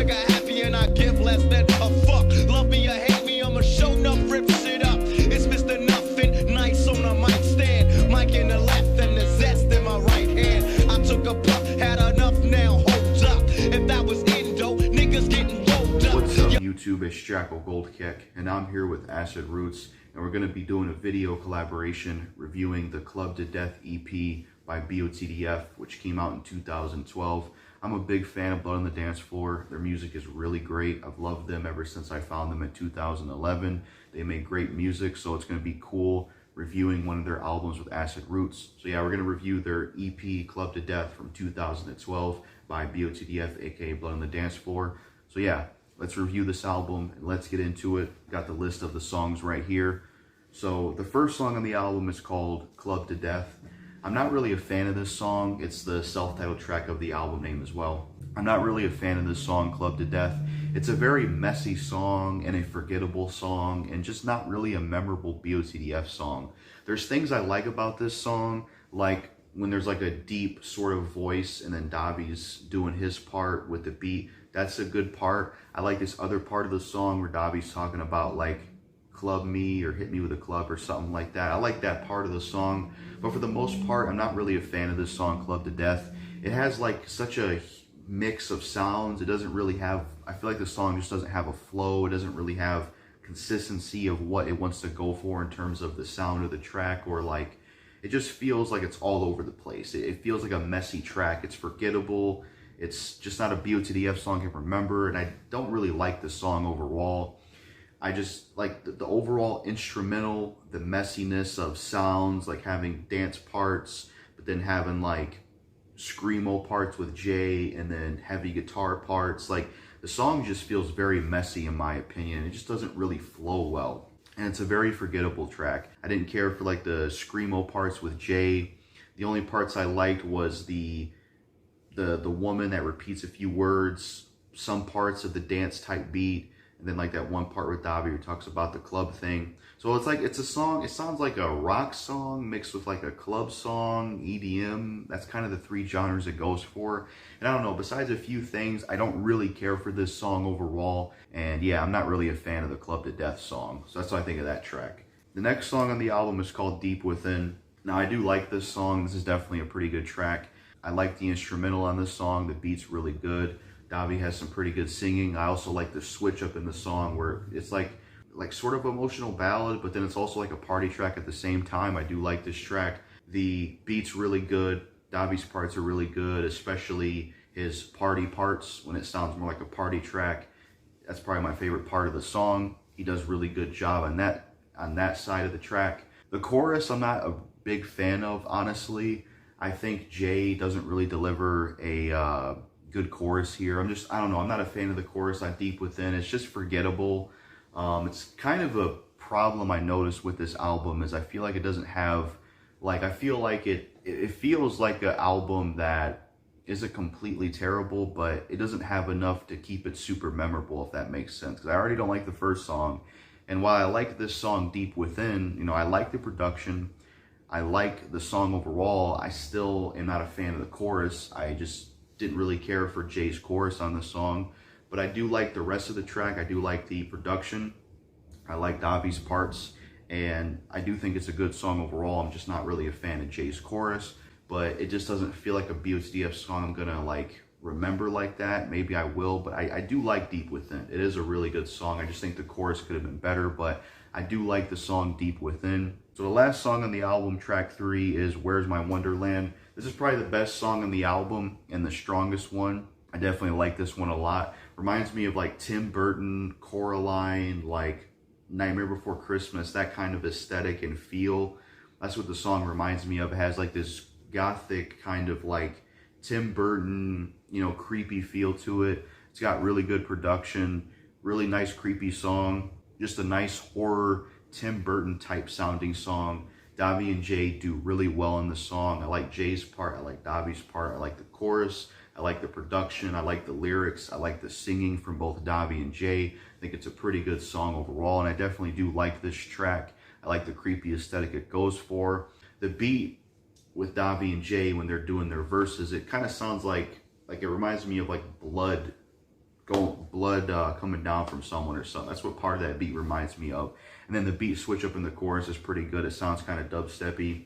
trigger happy and I give less than a fuck. Love me or hate me, I'ma show enough, rip shit up. It's Mr. Nothing, nice on a mic stand. Mic in the left and the zest in my right hand. I took a puff, had enough now, hold up. If that was Indo, niggas getting rolled up. What's up YouTube, it's Jackal and I'm here with Acid Roots, and we're going to be doing a video collaboration reviewing the Club to Death EP by Botdf, which came out in 2012. I'm a big fan of Blood on the Dance Floor. Their music is really great. I've loved them ever since I found them in 2011. They make great music, so it's going to be cool reviewing one of their albums with Acid Roots. So yeah, we're going to review their EP Club to Death from 2012 by Botdf, aka Blood on the Dance Floor. So yeah, let's review this album and let's get into it. Got the list of the songs right here. So the first song on the album is called Club to Death. I'm not really a fan of this song. It's the self-titled track of the album name as well. I'm not really a fan of this song, Club to Death. It's a very messy song and a forgettable song and just not really a memorable Botdf song. There's things I like about this song, like when there's like a deep sort of voice and then Davi's doing his part with the beat. That's a good part. I like this other part of the song where Davi's talking about like club me or hit me with a club or something like that. I like that part of the song, but for the most part, I'm not really a fan of this song, Club to Death. It has like such a mix of sounds. It doesn't really have, I feel like the song just doesn't have a flow. It doesn't really have consistency of what it wants to go for in terms of the sound of the track, or like, it just feels like it's all over the place. It feels like a messy track. It's forgettable. It's just not a Botdf song I can remember, and I don't really like the song overall. I just like the overall instrumental, the messiness of sounds, like having dance parts, but then having like screamo parts with Jay and then heavy guitar parts. Like the song just feels very messy in my opinion. It just doesn't really flow well. And it's a very forgettable track. I didn't care for like the screamo parts with Jay. The only parts I liked was the woman that repeats a few words, some parts of the dance type beat, and then like that one part with Davi who talks about the club thing. So it's like, it's a song, it sounds like a rock song mixed with like a club song, EDM. That's kind of the three genres it goes for. And I don't know, besides a few things, I don't really care for this song overall. And yeah, I'm not really a fan of the Club to Death song. So that's what I think of that track. The next song on the album is called Deep Within. Now I do like this song. This is definitely a pretty good track. I like the instrumental on this song. The beat's really good. Davi has some pretty good singing. I also like the switch up in the song where it's like sort of emotional ballad, but then it's also like a party track at the same time. I do like this track. The beat's really good. Davi's parts are really good, especially his party parts when it sounds more like a party track. That's probably my favorite part of the song. He does a really good job on that side of the track. The chorus I'm not a big fan of, honestly. I think Jay doesn't really deliver a good chorus here. I don't know, I'm not a fan of the chorus on Deep Within. It's just forgettable. It's kind of a problem I noticed with this album is I feel like it doesn't have, like, I feel like it feels like an album that isn't completely terrible, but it doesn't have enough to keep it super memorable, if that makes sense. Because I already don't like the first song. And while I like this song Deep Within, you know, I like the production, I like the song overall, I still am not a fan of the chorus. I just didn't really care for Jay's chorus on the song, but I do like the rest of the track. I do like the production. I like Davi's parts, and I do think it's a good song overall. I'm just not really a fan of Jay's chorus, but it just doesn't feel like a Botdf song I'm gonna like remember like that. Maybe I will, but I do like Deep Within. It is a really good song. I just think the chorus could have been better, but I do like the song Deep Within. So the last song on the album, track 3, is Where's My Wonderland. This is probably the best song on the album and the strongest one. I definitely like this one a lot. Reminds me of like Tim Burton, Coraline, like Nightmare Before Christmas, that kind of aesthetic and feel. That's what the song reminds me of. It has like this gothic kind of like Tim Burton, you know, creepy feel to it. It's got really good production, really nice creepy song, just a nice horror Tim Burton type sounding song. Davi and Jay do really well in the song. I like Jay's part, I like Davi's part, I like the chorus, I like the production, I like the lyrics, I like the singing from both Davi and Jay. I think it's a pretty good song overall, and I definitely do like this track. I like the creepy aesthetic it goes for. The beat with Davi and Jay when they're doing their verses, it kind of sounds like it reminds me of like blood blood coming down from someone or something. That's what part of that beat reminds me of. And then the beat switch up in the chorus is pretty good. It sounds kind of dubsteppy.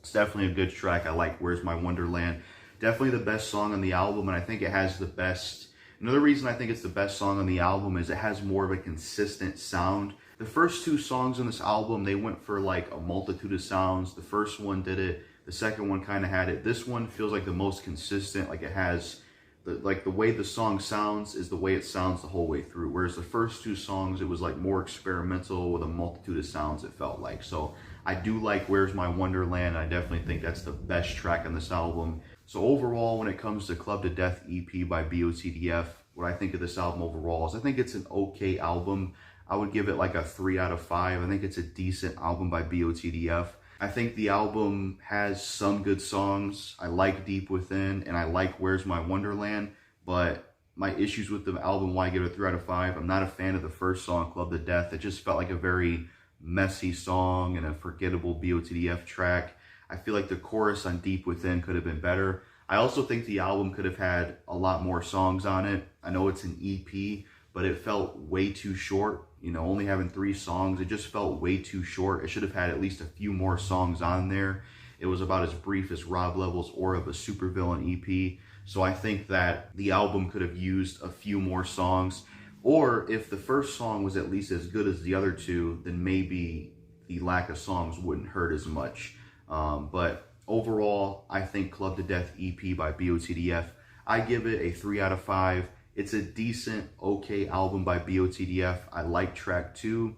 It's definitely a good track. I like Where's My Wonderland. Definitely the best song on the album, and I think it has the best. Another reason I think it's the best song on the album is it has more of a consistent sound. The first two songs on this album, they went for like a multitude of sounds. The first one did it. The second one kind of had it. This one feels like the most consistent. Like it has, the way the song sounds is the way it sounds the whole way through. Whereas the first two songs, it was like more experimental with a multitude of sounds, it felt like. So I do like Where's My Wonderland. I definitely think that's the best track on this album. So overall, when it comes to Club to Death EP by Botdf, what I think of this album overall is I think it's an okay album. I would give it like a 3 out of 5. I think it's a decent album by Botdf. I think the album has some good songs. I like Deep Within and I like Where's My Wonderland, but my issues with the album, why I give it a 3 out of 5, I'm not a fan of the first song, Club to Death. It just felt like a very messy song and a forgettable Botdf track. I feel like the chorus on Deep Within could have been better. I also think the album could have had a lot more songs on it. I know it's an EP, but it felt way too short. You know, only having 3 songs, it just felt way too short. It should have had at least a few more songs on there. It was about as brief as Rob Level's Aura of a Supervillain EP. So I think that the album could have used a few more songs. Or if the first song was at least as good as the other two, then maybe the lack of songs wouldn't hurt as much. But overall, I think Club to Death EP by Botdf, I give it a 3 out of 5. It's a decent, okay album by Botdf. I like track 2,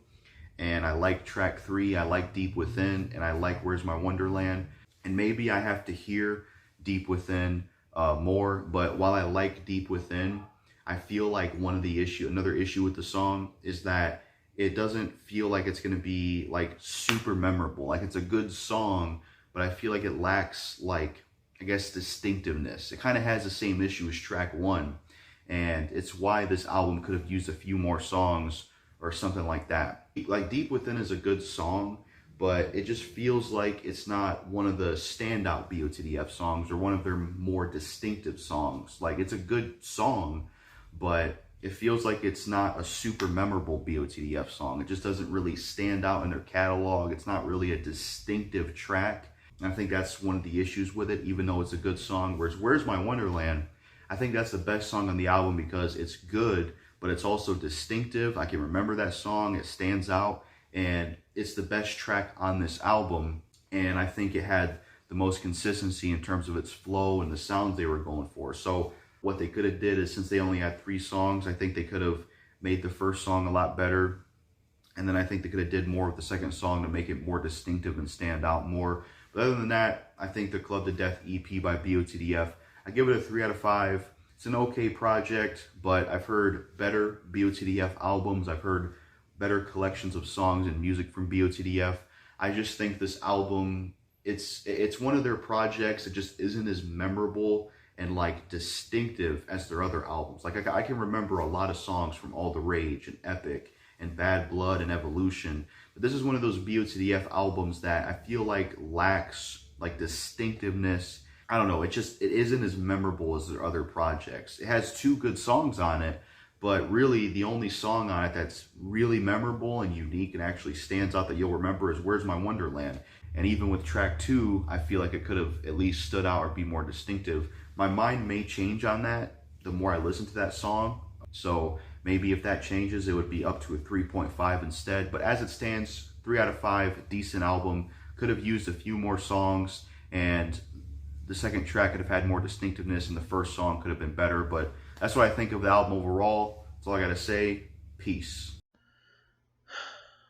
and I like track 3. I like Deep Within, and I like Where's My Wonderland. And maybe I have to hear Deep Within more, but while I like Deep Within, I feel like another issue with the song is that it doesn't feel like it's going to be like super memorable. Like it's a good song, but I feel like it lacks like, I guess, distinctiveness. It kind of has the same issue as track 1. And it's why this album could have used a few more songs or something like that. Like Deep Within is a good song, but it just feels like it's not one of the standout Botdf songs or one of their more distinctive songs. Like it's a good song, but it feels like it's not a super memorable Botdf song. It just doesn't really stand out in their catalog. It's not really a distinctive track. And I think that's one of the issues with it, even though it's a good song. Whereas Where's My Wonderland, I think that's the best song on the album because it's good, but it's also distinctive. I can remember that song. It stands out, and it's the best track on this album. And I think it had the most consistency in terms of its flow and the sounds they were going for. So what they could have did is, since they only had 3 songs, I think they could have made the first song a lot better. And then I think they could have did more with the second song to make it more distinctive and stand out more. But other than that, I think the Club to Death EP by Botdf, I give it a 3 out of 5. It's an okay project, but I've heard better Botdf albums. I've heard better collections of songs and music from Botdf. I just think this album, it's one of their projects that just isn't as memorable and like distinctive as their other albums. Like I can remember a lot of songs from All the Rage and Epic and Bad Blood and Evolution, but this is one of those Botdf albums that I feel like lacks like distinctiveness. I don't know, it isn't as memorable as their other projects. It has 2 good songs on it, but really the only song on it that's really memorable and unique and actually stands out that you'll remember is Where's My Wonderland. And even with track 2, I feel like it could have at least stood out or be more distinctive. My mind may change on that the more I listen to that song. So maybe if that changes, it would be up to a 3.5 instead. But as it stands, 3 out of 5, decent album. Could have used a few more songs, and the second track could have had more distinctiveness, and the first song could have been better. But that's what I think of the album overall. That's all I got to say. Peace.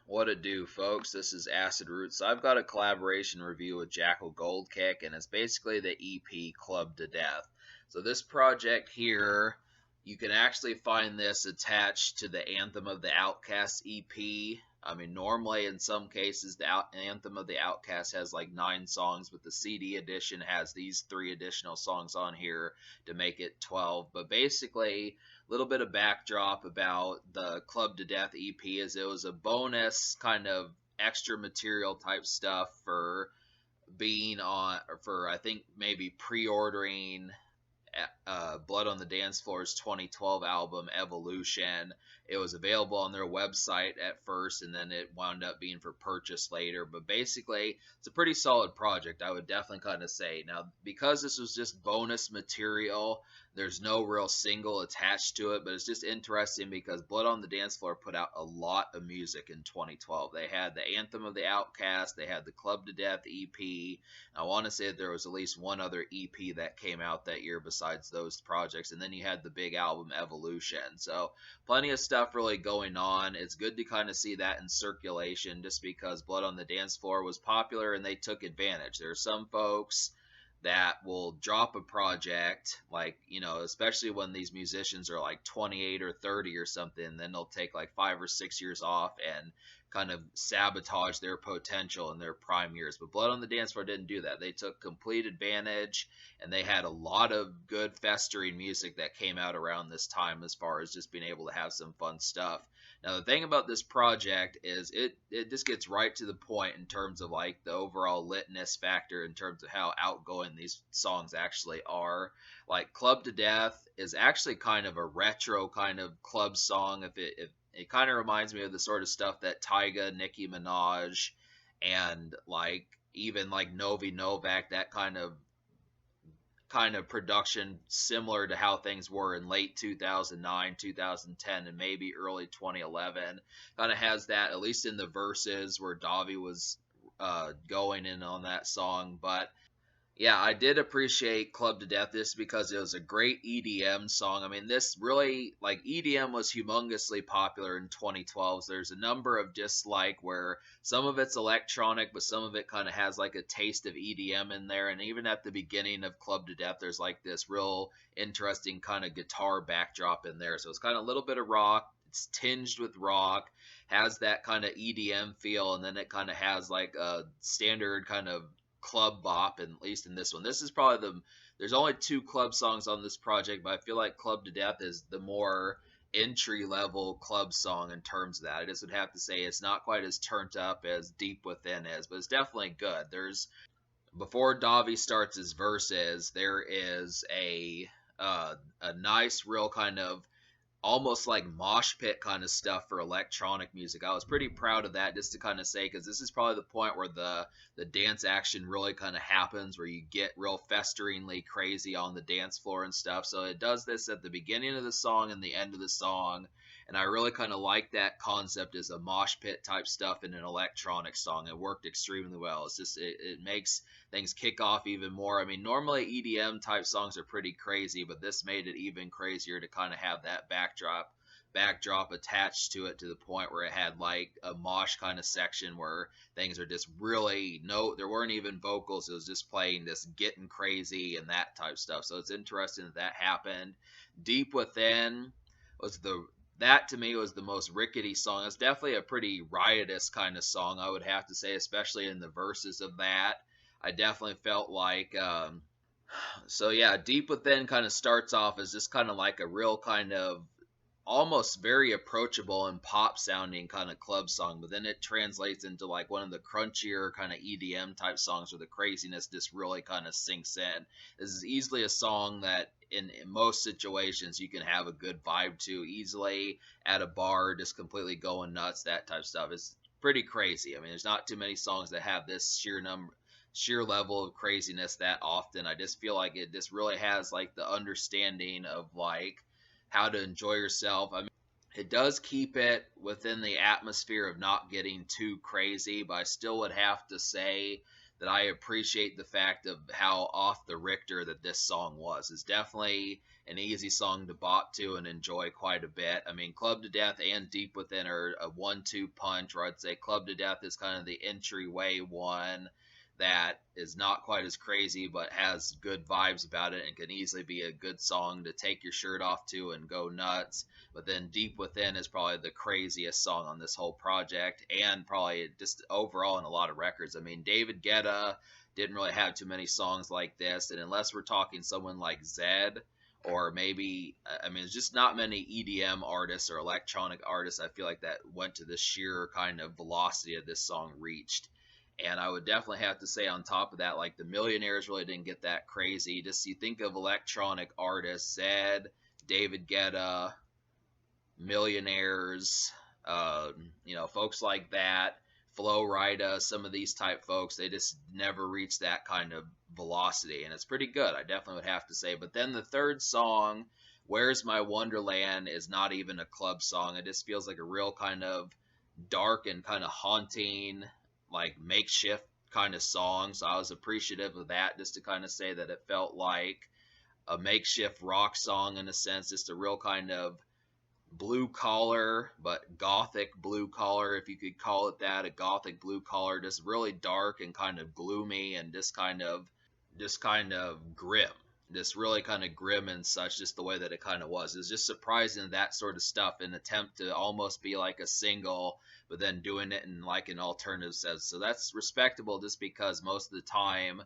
What it do, folks? This is Acid Roots. I've got a collaboration review with Jackal Goldkick, and it's basically the EP Club to Death. So this project here, you can actually find this attached to the Anthem of the Outcast EP. I mean, normally in some cases, the Anthem of the Outcast has like 9 songs, but the CD edition has these 3 additional songs on here to make it 12. But basically, a little bit of backdrop about the Club to Death EP is it was a bonus kind of extra material type stuff for being on, for I think maybe pre-ordering Blood on the Dance Floor's 2012 album Evolution. It was available on their website at first, and then it wound up being for purchase later. But basically, it's a pretty solid project, I would definitely kind of say. Now, because this was just bonus material, there's no real single attached to it, but it's just interesting because Blood on the Dance Floor put out a lot of music in 2012. They had the Anthem of the Outcast, they had the Club to Death EP. I want to say that there was at least one other EP that came out that year besides those projects, and then you had the big album Evolution. So plenty of stuff really going on. It's good to kind of see that in circulation just because Blood on the Dance Floor was popular and they took advantage. There are some folks that will drop a project, like, you know, especially when these musicians are like 28 or 30 or something, then they'll take like 5 or 6 years off and kind of sabotage their potential in their prime years. But Blood on the Dance Floor didn't do that. They took complete advantage, and they had a lot of good festering music that came out around this time as far as just being able to have some fun stuff. Now, the thing about this project is it just gets right to the point in terms of like the overall litness factor in terms of how outgoing these songs actually are. Like Club to Death is actually kind of a retro kind of club song. If it kind of reminds me of the sort of stuff that Tyga, Nicki Minaj, and like even like Novi Novak, that kind of production similar to how things were in late 2009, 2010, and maybe early 2011. Kind of has that, at least in the verses where Davi was going in on that song. But yeah, I did appreciate Club to Death this because it was a great EDM song. I mean, this really, like, EDM was humongously popular in 2012. So there's a number of just like where some of it's electronic, but some of it kind of has like a taste of EDM in there. And even at the beginning of Club to Death, there's like this real interesting kind of guitar backdrop in there. So it's kind of a little bit of rock. It's tinged with rock, has that kind of EDM feel, and then it kind of has like a standard kind of club bop, and at least in this one, this is probably there's only 2 club songs on this project, but I feel like Club to Death is the more entry level club song in terms of that. I just would have to say it's not quite as turned up as Deep Within is, but it's definitely good. There's, before Davi starts his verses, there is a nice real kind of almost like mosh pit kind of stuff for electronic music. I was pretty proud of that, just to kind of say, because this is probably the point where the dance action really kind of happens, where you get real festeringly crazy on the dance floor and stuff. So it does this at the beginning of the song and the end of the song, and I really kind of like that concept as a mosh pit type stuff in an electronic song. It worked extremely well. It's just it makes things kick off even more. I mean, normally EDM type songs are pretty crazy, but this made it even crazier to kind of have that backdrop attached to it, to the point where it had like a mosh kind of section where things are just really, no, there weren't even vocals. It was just playing this getting crazy and that type stuff. So it's interesting that happened. Deep Within was that to me was the most rickety song. It's definitely a pretty riotous kind of song, I would have to say, especially in the verses of that. I definitely felt like, so yeah, Deep Within kind of starts off as just kind of like a real kind of almost very approachable and pop sounding kind of club song, but then it translates into like one of the crunchier kind of EDM type songs where the craziness just really kind of sinks in. This is easily a song that in most situations you can have a good vibe to easily at a bar, just completely going nuts, that type of stuff. It's pretty crazy. I mean, there's not too many songs that have this sheer level of craziness that often. I just feel like it just really has like the understanding of like how to enjoy yourself. I mean, it does keep it within the atmosphere of not getting too crazy, but I still would have to say that I appreciate the fact of how off the Richter that this song was. It's definitely an easy song to bop to and enjoy quite a bit. I mean, Club to Death and Deep Within are a 1-2 punch, where I'd say Club to Death is kind of the entryway one that is not quite as crazy but has good vibes about it and can easily be a good song to take your shirt off to and go nuts. But then Deep Within is probably the craziest song on this whole project, and probably just overall in a lot of records. I mean, David Guetta didn't really have too many songs like this, and unless we're talking someone like Zed, or maybe, I mean, there's just not many EDM artists or electronic artists I feel like that went to the sheer kind of velocity of this song reached. And I would definitely have to say, on top of that, like the Millionaires really didn't get that crazy. Just you think of electronic artists, Zed, David Guetta, Millionaires, folks like that, Flo Rida, some of these type folks, they just never reached that kind of velocity, and it's pretty good. I definitely would have to say. But then the third song, "Where's My Wonderland," is not even a club song. It just feels like a real kind of dark and kind of haunting, like makeshift kind of song. So I was appreciative of that, just to kind of say that it felt like a makeshift rock song in a sense, just a real kind of blue collar, but gothic blue collar, if you could call it that, a gothic blue collar, just really dark and kind of gloomy and just kind of grim. Just really kind of grim and such, just the way that it kind of was. It's just surprising that sort of stuff, an attempt to almost be like a single, but then doing it in like an alternative sense. So that's respectable, just because most of the time,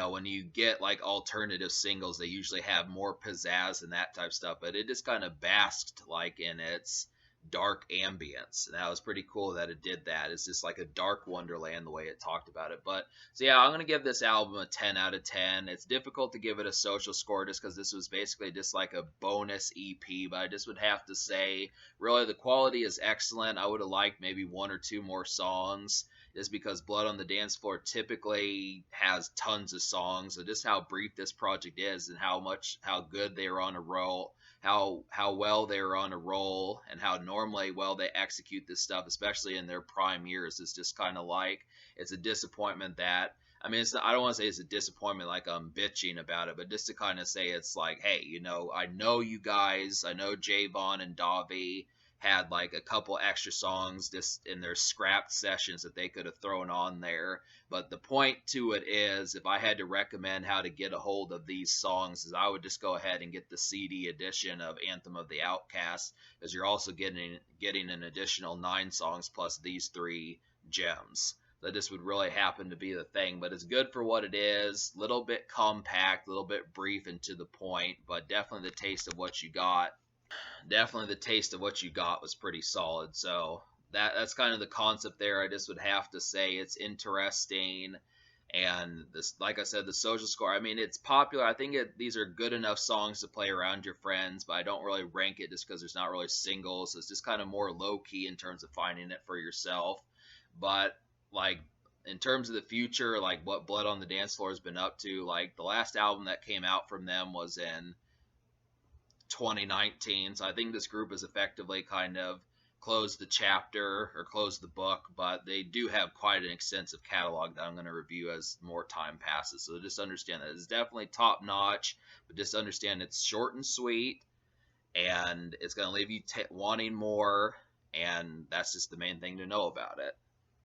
when you get like alternative singles, they usually have more pizzazz and that type of stuff, but it just kind of basked like in its dark ambience. And that was pretty cool that it did that. It's just like a dark wonderland the way it talked about it. But so yeah, I'm gonna give this album a 10 out of 10. It's difficult to give it a social score just because this was basically just like a bonus EP, but I just would have to say really the quality is excellent. I would have liked maybe one or two more songs, is because Blood on the Dance Floor typically has tons of songs. So just how brief this project is, and how good they are on a roll, how well they are on a roll, and how normally well they execute this stuff, especially in their prime years. It's just kind of like, it's a disappointment that, I mean, I don't want to say it's a disappointment like I'm bitching about it, but just to kind of say it's like, hey, I know you guys, I know Javon and Davi had like a couple extra songs just in their scrapped sessions that they could have thrown on there. But the point to it is, if I had to recommend how to get a hold of these songs, is I would just go ahead and get the CD edition of Anthem of the Outcast, because you're also getting an additional 9 songs plus these 3 gems. That just would really happen to be the thing. But it's good for what it is. Little bit compact, a little bit brief and to the point, but definitely the taste of what you got. Definitely the taste of what you got was pretty solid. So that's kind of the concept there. I just would have to say it's interesting. And this, like I said, the social score, I mean, it's popular. I think these are good enough songs to play around your friends, but I don't really rank it just because there's not really singles. It's just kind of more low key in terms of finding it for yourself. But like, in terms of the future, like what Blood on the Dance Floor has been up to, like the last album that came out from them was in 2019. So I think this group has effectively kind of closed the chapter or closed the book, but they do have quite an extensive catalog that I'm going to review as more time passes. So just understand that it's definitely top notch, but just understand it's short and sweet, and it's going to leave you wanting more, and that's just the main thing to know about it.